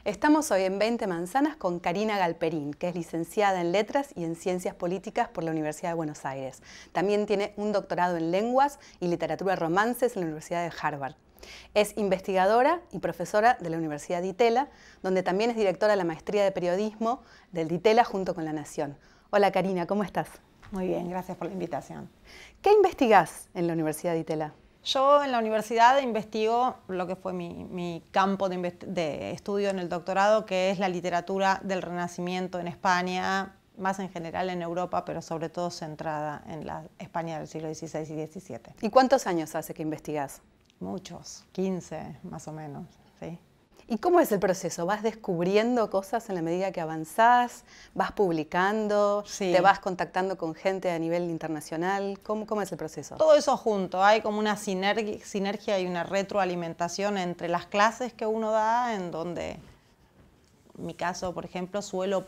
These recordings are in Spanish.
Estamos hoy en 20 Manzanas con Karina Galperín, que es licenciada en Letras y en Ciencias Políticas por la Universidad de Buenos Aires. También tiene un doctorado en Lenguas y Literatura Romances en la Universidad de Harvard. Es investigadora y profesora de la Universidad de Itela, donde también es directora de la Maestría de Periodismo del Ditela junto con La Nación. Hola Karina, ¿cómo estás? Muy bien, gracias por la invitación. ¿Qué investigás en la Universidad de Itela? Yo en la universidad investigo lo que fue mi campo de estudio en el doctorado, que es la literatura del Renacimiento en España, más en general en Europa, pero sobre todo centrada en la España del siglo XVI y XVII. ¿Y cuántos años hace que investigás? Muchos, 15 más o menos, ¿sí? ¿Y cómo es el proceso? ¿Vas descubriendo cosas en la medida que avanzás? ¿Vas publicando? Sí. ¿Te vas contactando con gente a nivel internacional? ¿Cómo es el proceso? Todo eso junto, hay como una sinergia y una retroalimentación entre las clases que uno da, en donde, en mi caso, por ejemplo, suelo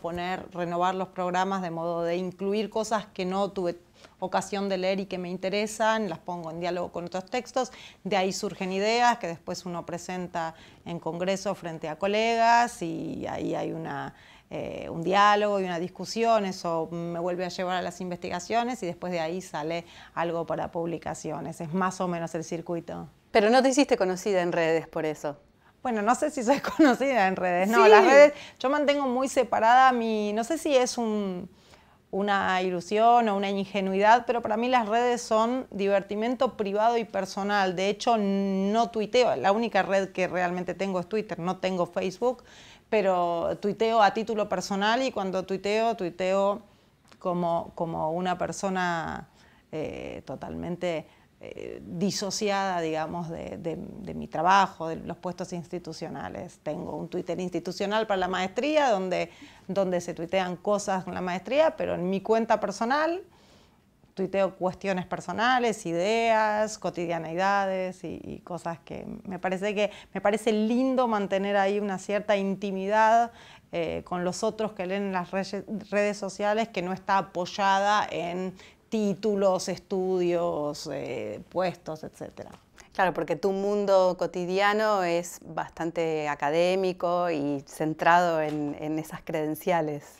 renovar los programas de modo de incluir cosas que no tuve ocasión de leer y que me interesan, las pongo en diálogo con otros textos, de ahí surgen ideas que después uno presenta en congreso frente a colegas y ahí hay un diálogo y una discusión, eso me vuelve a llevar a las investigaciones y después de ahí sale algo para publicaciones, es más o menos el circuito. Pero no te hiciste conocida en redes por eso. Bueno, no sé si soy conocida en redes, no, Sí. Las redes, yo mantengo muy separada no sé si es una ilusión o una ingenuidad, pero para mí las redes son divertimento privado y personal. De hecho, no tuiteo. La única red que realmente tengo es Twitter, no tengo Facebook, pero tuiteo a título personal y cuando tuiteo como una persona totalmente disociada, digamos, de mi trabajo, de los puestos institucionales. Tengo un Twitter institucional para la maestría, donde se tuitean cosas con la maestría, pero en mi cuenta personal tuiteo cuestiones personales, ideas, cotidianeidades y cosas que me parece lindo mantener ahí una cierta intimidad con los otros que leen en las redes sociales, que no está apoyada en títulos, estudios, puestos, etc. Claro, porque tu mundo cotidiano es bastante académico y centrado en esas credenciales.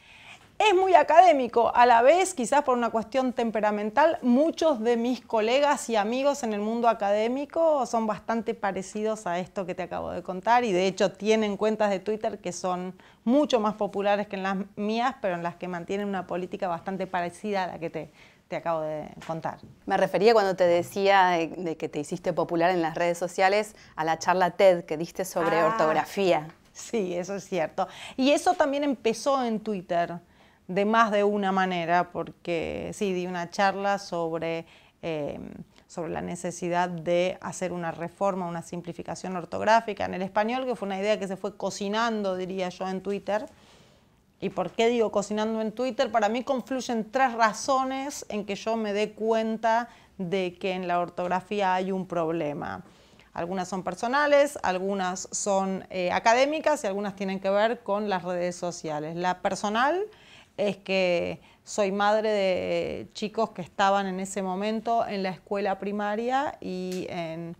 Es muy académico, a la vez, quizás por una cuestión temperamental, muchos de mis colegas y amigos en el mundo académico son bastante parecidos a esto que te acabo de contar y de hecho tienen cuentas de Twitter que son mucho más populares que en las mías, pero en las que mantienen una política bastante parecida a la que te acabo de contar. Me refería cuando te decía de que te hiciste popular en las redes sociales a la charla TED que diste sobre ortografía. Sí, eso es cierto. Y eso también empezó en Twitter, de más de una manera, porque sí, di una charla sobre la necesidad de hacer una reforma, una simplificación ortográfica en el español, que fue una idea que se fue cocinando, diría yo, en Twitter. ¿Y por qué digo cocinando en Twitter? Para mí confluyen tres razones en que yo me dé cuenta de que en la ortografía hay un problema. Algunas son personales, algunas son académicas y algunas tienen que ver con las redes sociales. La personal es que soy madre de chicos que estaban en ese momento en la escuela primaria y en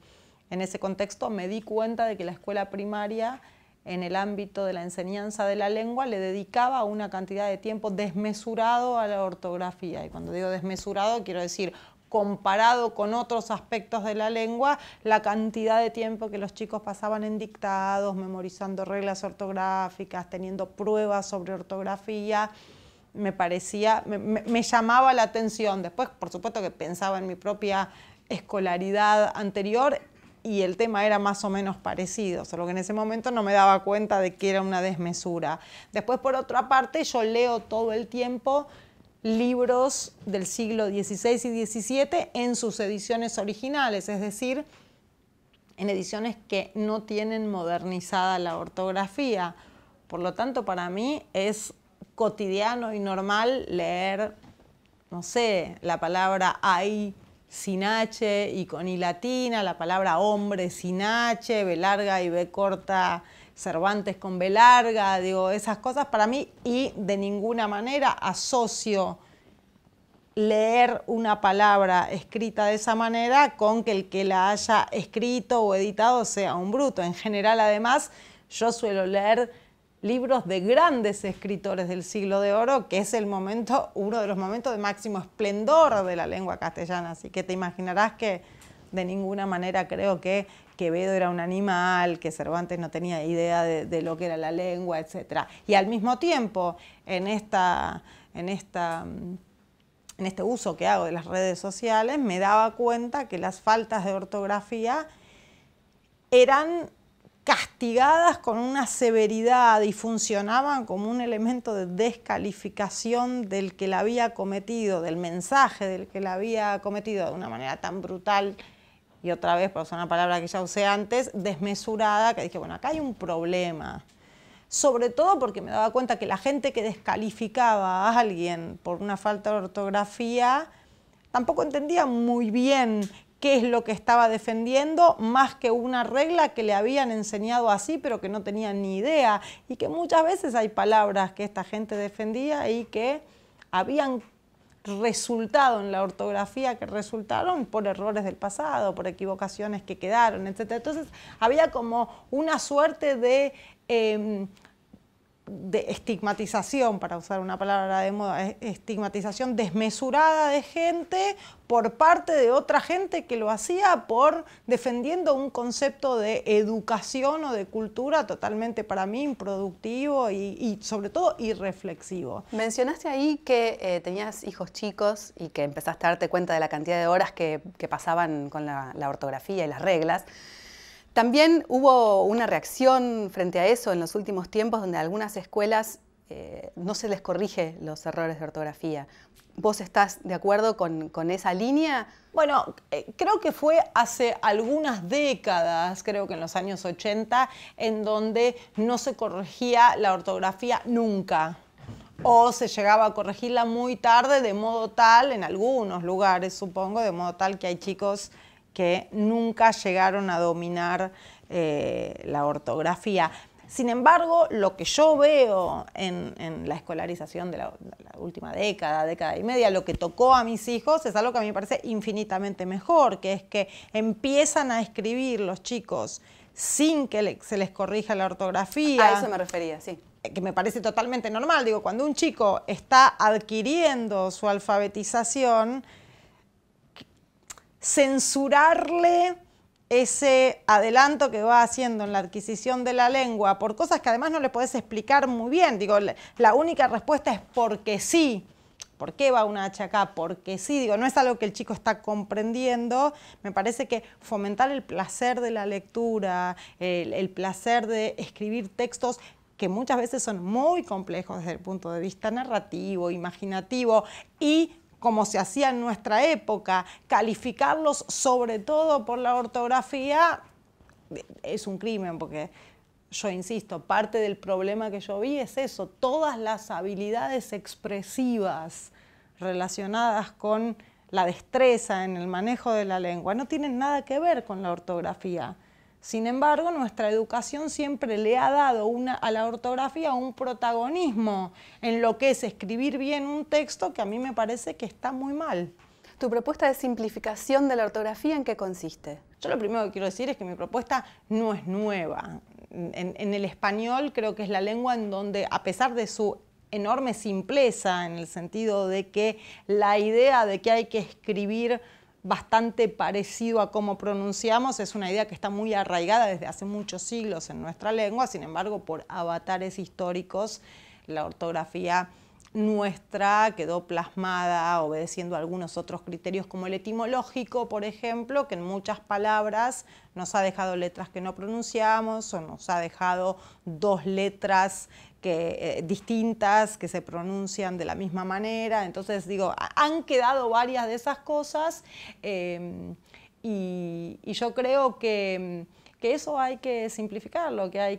ese contexto me di cuenta de que la escuela primaria en el ámbito de la enseñanza de la lengua le dedicaba una cantidad de tiempo desmesurado a la ortografía. Y cuando digo desmesurado quiero decir comparado con otros aspectos de la lengua, la cantidad de tiempo que los chicos pasaban en dictados, memorizando reglas ortográficas, teniendo pruebas sobre ortografía, me llamaba la atención. Después, por supuesto que pensaba en mi propia escolaridad anterior y el tema era más o menos parecido, solo que en ese momento no me daba cuenta de que era una desmesura. Después, por otra parte, yo leo todo el tiempo libros del siglo XVI y XVII en sus ediciones originales, es decir, en ediciones que no tienen modernizada la ortografía. Por lo tanto, para mí es cotidiano y normal leer, no sé, la palabra hay sin H y con I latina, la palabra hombre sin H, B larga y B corta, Cervantes con B larga, digo, esas cosas para mí, y de ninguna manera asocio leer una palabra escrita de esa manera con que el que la haya escrito o editado sea un bruto. En general, además, yo suelo leer libros de grandes escritores del siglo de oro, que es uno de los momentos de máximo esplendor de la lengua castellana. Así que te imaginarás que de ninguna manera creo que Quevedo era un animal, que Cervantes no tenía idea de lo que era la lengua, etc. Y al mismo tiempo, en este uso que hago de las redes sociales, me daba cuenta que las faltas de ortografía eran castigadas con una severidad y funcionaban como un elemento de descalificación del que la había cometido, del mensaje del que la había cometido de una manera tan brutal, y otra vez, por usar una palabra que ya usé antes, desmesurada, que dije, bueno, acá hay un problema. Sobre todo porque me daba cuenta que la gente que descalificaba a alguien por una falta de ortografía tampoco entendía muy bien qué es lo que estaba defendiendo, más que una regla que le habían enseñado así, pero que no tenían ni idea. Y que muchas veces hay palabras que esta gente defendía y que habían resultado en la ortografía que resultaron por errores del pasado, por equivocaciones que quedaron, etc. Entonces había como una suerte de estigmatización, para usar una palabra de moda, estigmatización desmesurada de gente por parte de otra gente que lo hacía defendiendo un concepto de educación o de cultura totalmente, para mí, improductivo y sobre todo irreflexivo. Mencionaste ahí que tenías hijos chicos y que empezaste a darte cuenta de la cantidad de horas que pasaban con la ortografía y las reglas. También hubo una reacción frente a eso en los últimos tiempos, donde a algunas escuelas no se les corrige los errores de ortografía. ¿Vos estás de acuerdo con esa línea? Bueno, creo que fue hace algunas décadas, creo que en los años 80, en donde no se corregía la ortografía nunca. O se llegaba a corregirla muy tarde, de modo tal, en algunos lugares supongo, de modo tal que hay chicos que nunca llegaron a dominar la ortografía. Sin embargo, lo que yo veo en la escolarización de la última década y media, lo que tocó a mis hijos es algo que a mí me parece infinitamente mejor, que es que empiezan a escribir los chicos sin que se les corrija la ortografía. A eso me refería, sí. Que me parece totalmente normal. Digo, cuando un chico está adquiriendo su alfabetización, censurarle ese adelanto que va haciendo en la adquisición de la lengua por cosas que además no le podés explicar muy bien. Digo, la única respuesta es porque sí. ¿Por qué va una H acá? Porque sí. Digo, no es algo que el chico está comprendiendo. Me parece que fomentar el placer de la lectura, el placer de escribir textos que muchas veces son muy complejos desde el punto de vista narrativo, imaginativo, y como se hacía en nuestra época, calificarlos sobre todo por la ortografía, es un crimen, porque yo insisto, parte del problema que yo vi es eso, todas las habilidades expresivas relacionadas con la destreza en el manejo de la lengua no tienen nada que ver con la ortografía. Sin embargo, nuestra educación siempre le ha dado a la ortografía un protagonismo en lo que es escribir bien un texto que a mí me parece que está muy mal. ¿Tu propuesta de simplificación de la ortografía en qué consiste? Yo lo primero que quiero decir es que mi propuesta no es nueva. En el español creo que es la lengua en donde, a pesar de su enorme simpleza, en el sentido de que la idea de que hay que escribir bastante parecido a cómo pronunciamos, es una idea que está muy arraigada desde hace muchos siglos en nuestra lengua. Sin embargo, por avatares históricos, la ortografía nuestra quedó plasmada obedeciendo a algunos otros criterios como el etimológico, por ejemplo, que en muchas palabras nos ha dejado letras que no pronunciamos o nos ha dejado dos letras distintas que se pronuncian de la misma manera. Entonces, digo, han quedado varias de esas cosas y yo creo que eso hay que simplificarlo, que hay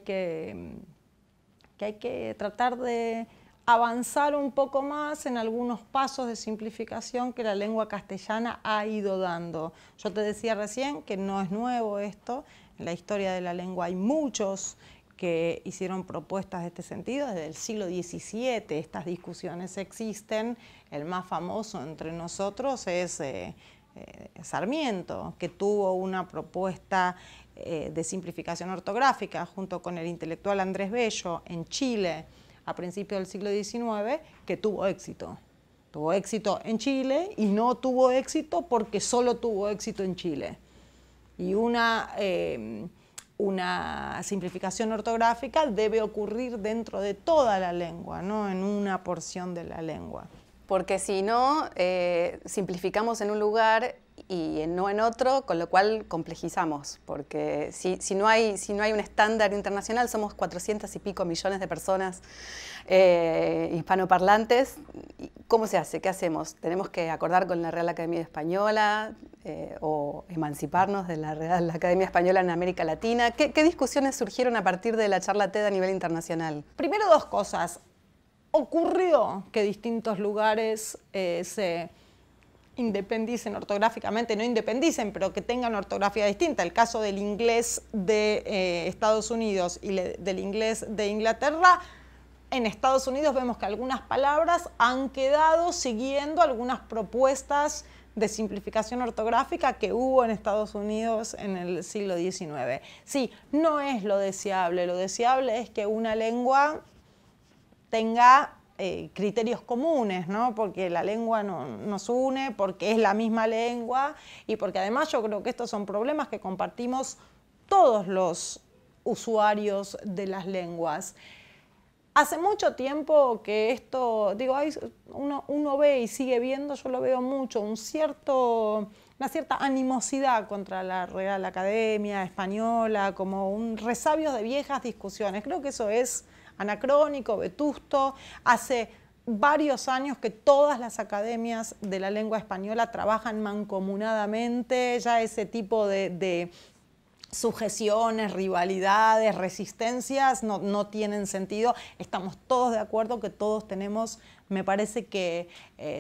que tratar de avanzar un poco más en algunos pasos de simplificación que la lengua castellana ha ido dando. Yo te decía recién que no es nuevo esto, en la historia de la lengua hay muchos que hicieron propuestas de este sentido. Desde el siglo XVII estas discusiones existen. El más famoso entre nosotros es Sarmiento, que tuvo una propuesta de simplificación ortográfica junto con el intelectual Andrés Bello en Chile a principios del siglo XIX, que tuvo éxito. Tuvo éxito en Chile y no tuvo éxito porque solo tuvo éxito en Chile. Y una simplificación ortográfica debe ocurrir dentro de toda la lengua, no en una porción de la lengua. Porque si no, simplificamos en un lugar y no en otro, con lo cual complejizamos, porque si no hay un estándar internacional, somos 400 y pico millones de personas hispanoparlantes. ¿Cómo se hace? ¿Qué hacemos? ¿Tenemos que acordar con la Real Academia Española o emanciparnos de la Real Academia Española en América Latina? ¿Qué discusiones surgieron a partir de la charla TED a nivel internacional? Primero, dos cosas. Ocurrió que distintos lugares se independicen ortográficamente, no independicen, pero que tengan ortografía distinta. El caso del inglés de Estados Unidos y del inglés de Inglaterra, en Estados Unidos vemos que algunas palabras han quedado siguiendo algunas propuestas de simplificación ortográfica que hubo en Estados Unidos en el siglo XIX. Sí, no es lo deseable es que una lengua tenga criterios comunes, ¿no? Porque la lengua nos une, porque es la misma lengua y porque además yo creo que estos son problemas que compartimos todos los usuarios de las lenguas. Hace mucho tiempo que esto, digo, uno ve y sigue viendo, yo lo veo mucho, una cierta animosidad contra la Real Academia Española, como un resabio de viejas discusiones. Creo que eso es anacrónico, vetusto. Hace varios años que todas las academias de la lengua española trabajan mancomunadamente, ya ese tipo de sujeciones, rivalidades, resistencias no tienen sentido. Estamos todos de acuerdo que todos tenemos, me parece que,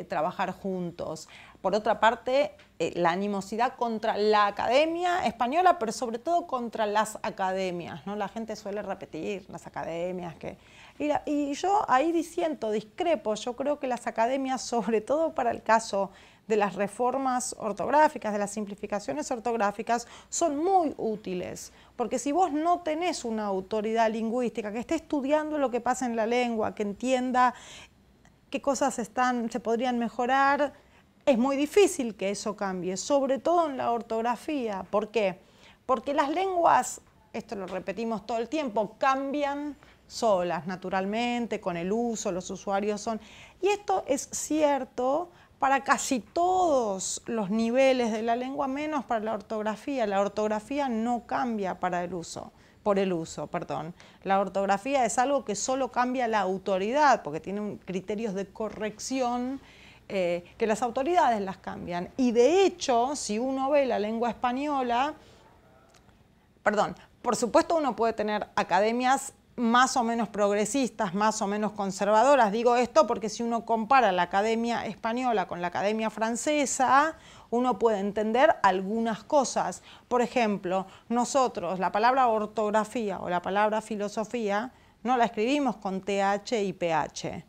trabajar juntos. Por otra parte, la animosidad contra la academia española, pero sobre todo contra las academias, ¿no? La gente suele repetir las academias y yo ahí discrepo. Yo creo que las academias, sobre todo para el caso de las reformas ortográficas, de las simplificaciones ortográficas, son muy útiles, porque si vos no tenés una autoridad lingüística que esté estudiando lo que pasa en la lengua, que entienda qué cosas se podrían mejorar, es muy difícil que eso cambie, sobre todo en la ortografía. ¿Por qué? Porque las lenguas, esto lo repetimos todo el tiempo, cambian solas, naturalmente, con el uso, los usuarios son... Y esto es cierto para casi todos los niveles de la lengua, menos para la ortografía. La ortografía no cambia por el uso. La ortografía es algo que solo cambia la autoridad, porque tiene criterios de corrección que las autoridades las cambian. Y de hecho, si uno ve la lengua española, por supuesto uno puede tener academias más o menos progresistas, más o menos conservadoras. Digo esto porque si uno compara la academia española con la academia francesa, uno puede entender algunas cosas. Por ejemplo, nosotros la palabra ortografía o la palabra filosofía no la escribimos con TH y PH,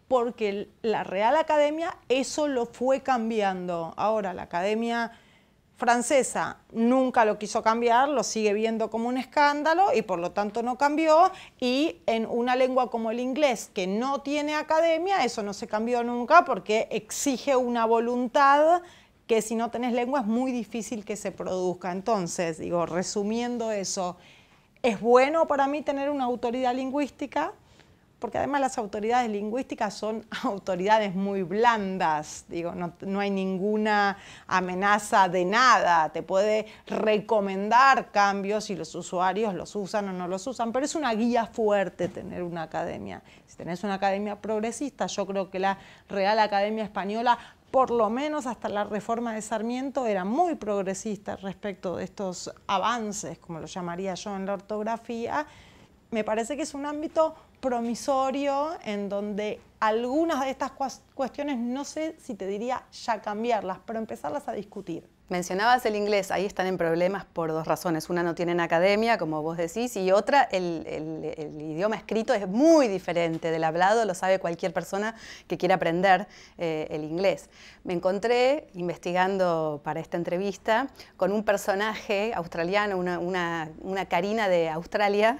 porque la Real Academia eso lo fue cambiando. Ahora la academia francesa nunca lo quiso cambiar, lo sigue viendo como un escándalo y por lo tanto no cambió, y en una lengua como el inglés que no tiene academia eso no se cambió nunca porque exige una voluntad que si no tenés lengua es muy difícil que se produzca. Entonces, digo, resumiendo eso, es bueno para mí tener una autoridad lingüística, porque además las autoridades lingüísticas son autoridades muy blandas, digo, no hay ninguna amenaza de nada, te puede recomendar cambios si los usuarios los usan o no los usan, pero es una guía fuerte tener una academia. Si tenés una academia progresista, yo creo que la Real Academia Española, por lo menos hasta la reforma de Sarmiento, era muy progresista respecto de estos avances, como lo llamaría yo en la ortografía. Me parece que es un ámbito promisorio en donde algunas de estas cuestiones, no sé si te diría ya cambiarlas, pero empezarlas a discutir. Mencionabas el inglés, ahí están en problemas por dos razones. Una, no tienen academia, como vos decís, y otra, el idioma escrito es muy diferente del hablado, lo sabe cualquier persona que quiera aprender el inglés. Me encontré, investigando para esta entrevista, con un personaje australiano, una Karina de Australia,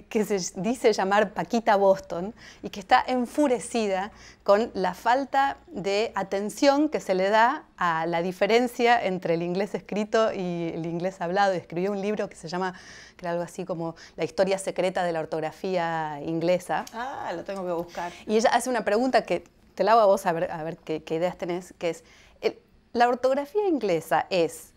que se dice llamar Paquita Boston, y que está enfurecida con la falta de atención que se le da a la diferencia entre el inglés escrito y el inglés hablado. Y escribió un libro que se llama, que era algo así como La historia secreta de la ortografía inglesa. Ah, lo tengo que buscar. Y ella hace una pregunta que te la hago a vos a ver qué ideas tenés, que es, ¿la ortografía inglesa es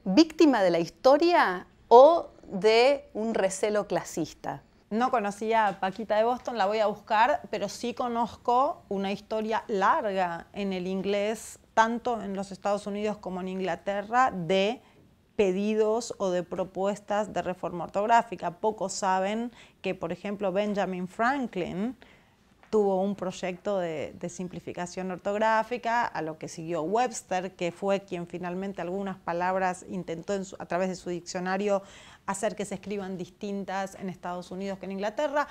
víctima de la historia o de un recelo clasista? No conocía a Paquita de Boston, la voy a buscar, pero sí conozco una historia larga en el inglés, tanto en los Estados Unidos como en Inglaterra, de pedidos o de propuestas de reforma ortográfica. Pocos saben que, por ejemplo, Benjamin Franklin tuvo un proyecto de simplificación ortográfica, a lo que siguió Webster, que fue quien finalmente algunas palabras intentó a través de su diccionario hacer que se escriban distintas en Estados Unidos que en Inglaterra.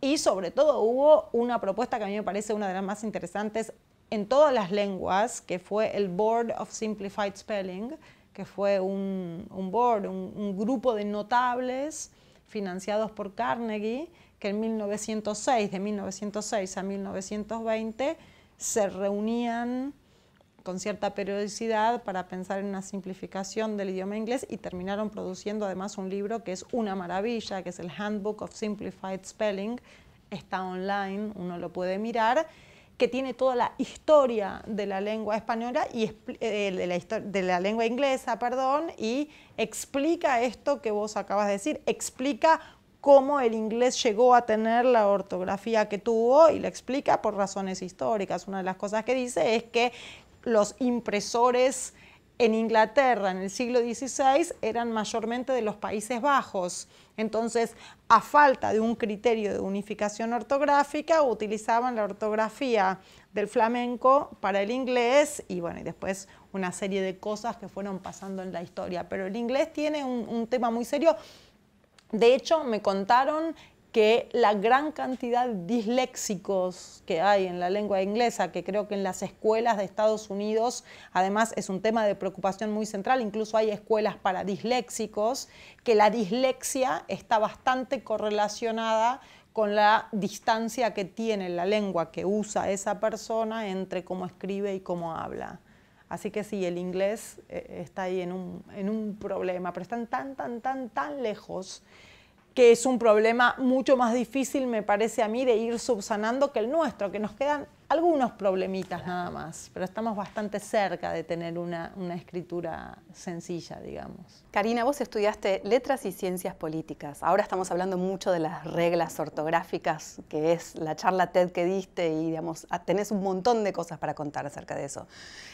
Y sobre todo hubo una propuesta que a mí me parece una de las más interesantes en todas las lenguas, que fue el Board of Simplified Spelling, que fue un grupo de notables financiados por Carnegie, que en 1906, de 1906 a 1920, se reunían con cierta periodicidad para pensar en una simplificación del idioma inglés y terminaron produciendo además un libro que es una maravilla, que es el Handbook of Simplified Spelling. Está online, uno lo puede mirar, que tiene toda la historia de la lengua española y de la lengua inglesa, perdón, y explica esto que vos acabas de decir, explica cómo el inglés llegó a tener la ortografía que tuvo y lo explica por razones históricas. Una de las cosas que dice es que los impresores en Inglaterra en el siglo XVI eran mayormente de los Países Bajos. Entonces, a falta de un criterio de unificación ortográfica, utilizaban la ortografía del flamenco para el inglés y bueno, y después una serie de cosas que fueron pasando en la historia. Pero el inglés tiene un tema muy serio. De hecho, me contaron que la gran cantidad de disléxicos que hay en la lengua inglesa, que creo que en las escuelas de Estados Unidos, además es un tema de preocupación muy central, incluso hay escuelas para disléxicos, que la dislexia está bastante correlacionada con la distancia que tiene la lengua que usa esa persona entre cómo escribe y cómo habla. Así que sí, el inglés está ahí en un problema, pero están tan lejos que es un problema mucho más difícil, me parece a mí, de ir subsanando que el nuestro, que nos quedan algunos problemitas nada más, pero estamos bastante cerca de tener una escritura sencilla, digamos. Karina, vos estudiaste Letras y Ciencias Políticas. Ahora estamos hablando mucho de las reglas ortográficas, que es la charla TED que diste y, digamos, tenés un montón de cosas para contar acerca de eso.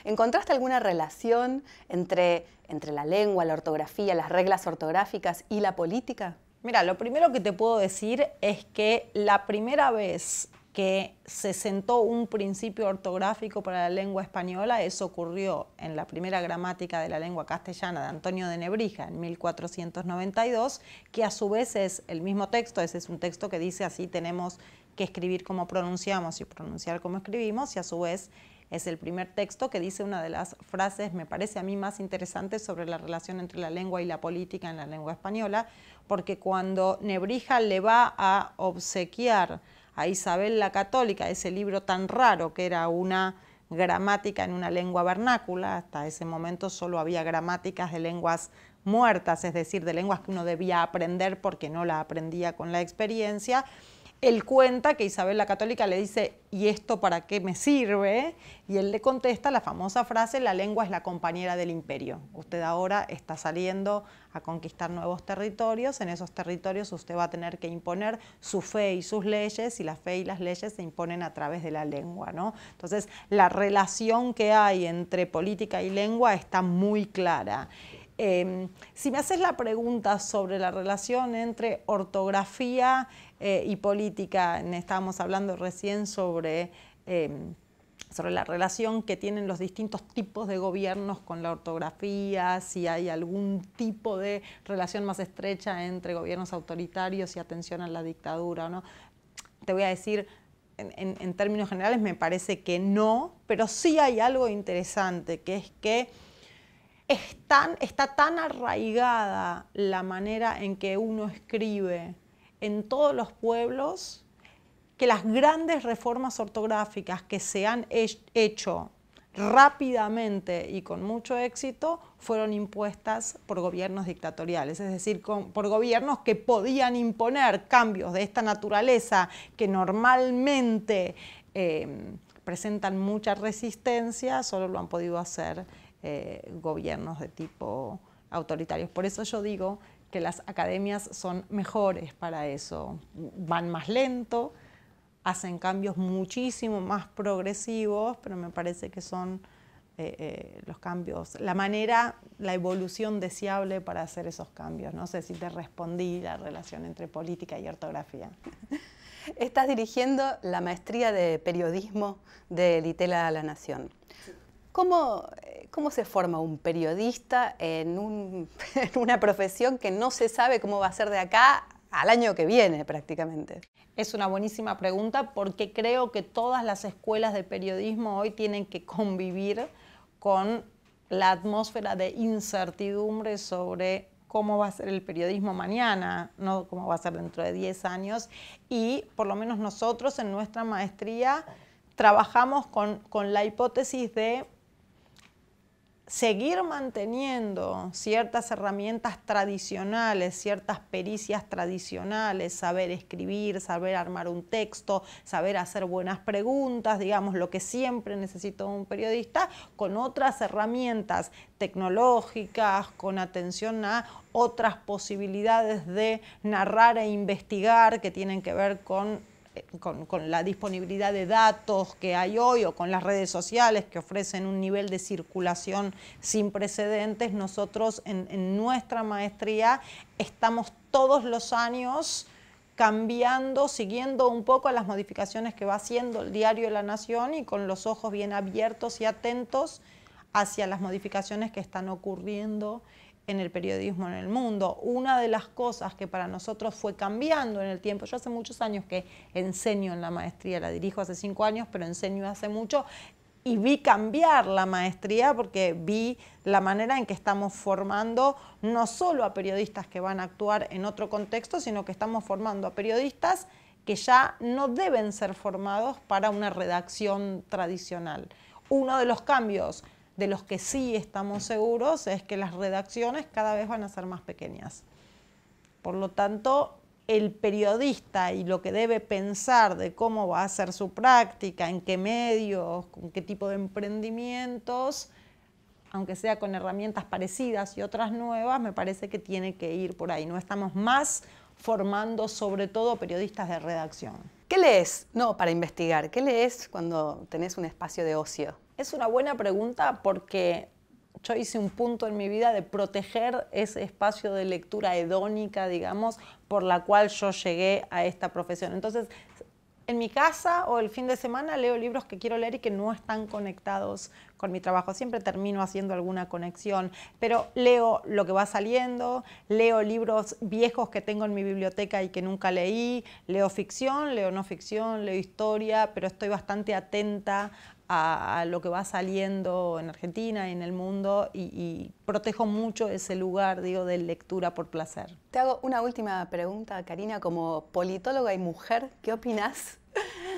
¿Encontraste alguna relación entre la lengua, la ortografía, las reglas ortográficas y la política? Mira, lo primero que te puedo decir es que la primera vez que se sentó un principio ortográfico para la lengua española, eso ocurrió en la primera gramática de la lengua castellana de Antonio de Nebrija en 1492, que a su vez es el mismo texto, ese es un texto que dice así tenemos que escribir como pronunciamos y pronunciar como escribimos, y a su vez es el primer texto que dice una de las frases, me parece a mí, más interesantes sobre la relación entre la lengua y la política en la lengua española, porque cuando Nebrija le va a obsequiar a Isabel la Católica ese libro tan raro que era una gramática en una lengua vernácula, hasta ese momento solo había gramáticas de lenguas muertas, es decir, de lenguas que uno debía aprender porque no la aprendía con la experiencia. Él cuenta que Isabel la Católica le dice, ¿y esto para qué me sirve? Y él le contesta la famosa frase, la lengua es la compañera del imperio. Usted ahora está saliendo a conquistar nuevos territorios, en esos territorios usted va a tener que imponer su fe y sus leyes, y la fe y las leyes se imponen a través de la lengua, ¿no? Entonces, la relación que hay entre política y lengua está muy clara. Si me haces la pregunta sobre la relación entre ortografía y política, estábamos hablando recién sobre sobre la relación que tienen los distintos tipos de gobiernos con la ortografía, si hay algún tipo de relación más estrecha entre gobiernos autoritarios y atención a la dictadura, ¿no? Te voy a decir, en términos generales me parece que no, pero sí hay algo interesante, que es que está tan arraigada la manera en que uno escribe en todos los pueblos, que las grandes reformas ortográficas que se han hecho rápidamente y con mucho éxito fueron impuestas por gobiernos dictatoriales, es decir, por gobiernos que podían imponer cambios de esta naturaleza que normalmente presentan mucha resistencia, solo lo han podido hacer gobiernos de tipo autoritarios. Por eso yo digo que las academias son mejores para eso, van más lento, hacen cambios muchísimo más progresivos, pero me parece que son los cambios, la manera, la evolución deseable para hacer esos cambios. No sé si te respondí la relación entre política y ortografía. Estás dirigiendo la maestría de periodismo del ITELA La Nación. ¿Cómo se forma un periodista en una profesión que no se sabe cómo va a ser de acá al año que viene prácticamente? Es una buenísima pregunta porque creo que todas las escuelas de periodismo hoy tienen que convivir con la atmósfera de incertidumbre sobre cómo va a ser el periodismo mañana, no cómo va a ser dentro de 10 años. Y por lo menos nosotros en nuestra maestría trabajamos con la hipótesis de seguir manteniendo ciertas herramientas tradicionales, ciertas pericias tradicionales, saber escribir, saber armar un texto, saber hacer buenas preguntas, digamos, lo que siempre necesita un periodista, con otras herramientas tecnológicas, con atención a otras posibilidades de narrar e investigar que tienen que ver con la disponibilidad de datos que hay hoy o con las redes sociales que ofrecen un nivel de circulación sin precedentes. Nosotros en nuestra maestría estamos todos los años cambiando, siguiendo un poco las modificaciones que va haciendo el diario La Nación y con los ojos bien abiertos y atentos hacia las modificaciones que están ocurriendo en el periodismo en el mundo. Una de las cosas que para nosotros fue cambiando en el tiempo, yo hace muchos años que enseño en la maestría, la dirijo hace 5 años, pero enseño hace mucho, y vi cambiar la maestría porque vi la manera en que estamos formando no solo a periodistas que van a actuar en otro contexto, sino que estamos formando a periodistas que ya no deben ser formados para una redacción tradicional. Uno de los cambios de los que sí estamos seguros es que las redacciones cada vez van a ser más pequeñas. Por lo tanto, el periodista y lo que debe pensar de cómo va a ser su práctica, en qué medios, con qué tipo de emprendimientos, aunque sea con herramientas parecidas y otras nuevas, me parece que tiene que ir por ahí. No estamos más formando sobre todo periodistas de redacción. ¿Qué lees? No, para investigar. ¿Qué lees cuando tenés un espacio de ocio? Es una buena pregunta porque yo hice un punto en mi vida de proteger ese espacio de lectura hedónica, digamos, por la cual yo llegué a esta profesión. Entonces, en mi casa o el fin de semana leo libros que quiero leer y que no están conectados con mi trabajo. Siempre termino haciendo alguna conexión, pero leo lo que va saliendo, leo libros viejos que tengo en mi biblioteca y que nunca leí, leo ficción, leo no ficción, leo historia, pero estoy bastante atenta a lo que va saliendo en Argentina y en el mundo y protejo mucho ese lugar, digo, de lectura por placer. Te hago una última pregunta, Karina, como politóloga y mujer, ¿qué opinás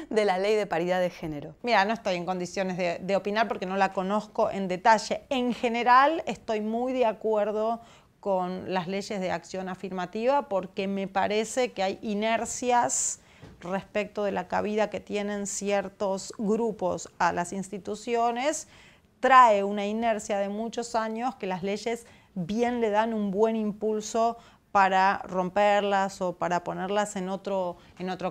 de la ley de paridad de género? Mira, no estoy en condiciones de opinar porque no la conozco en detalle. En general estoy muy de acuerdo con las leyes de acción afirmativa porque me parece que hay inercias respecto de la cabida que tienen ciertos grupos a las instituciones, trae una inercia de muchos años que las leyes bien le dan un buen impulso para romperlas o para ponerlas en otro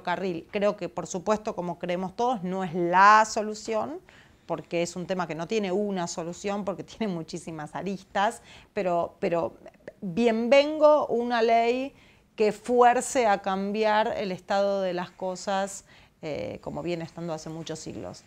carril. Creo que, por supuesto, como creemos todos, no es la solución, porque es un tema que no tiene una solución, porque tiene muchísimas aristas, pero bienvengo una ley que fuerce a cambiar el estado de las cosas como viene estando hace muchos siglos.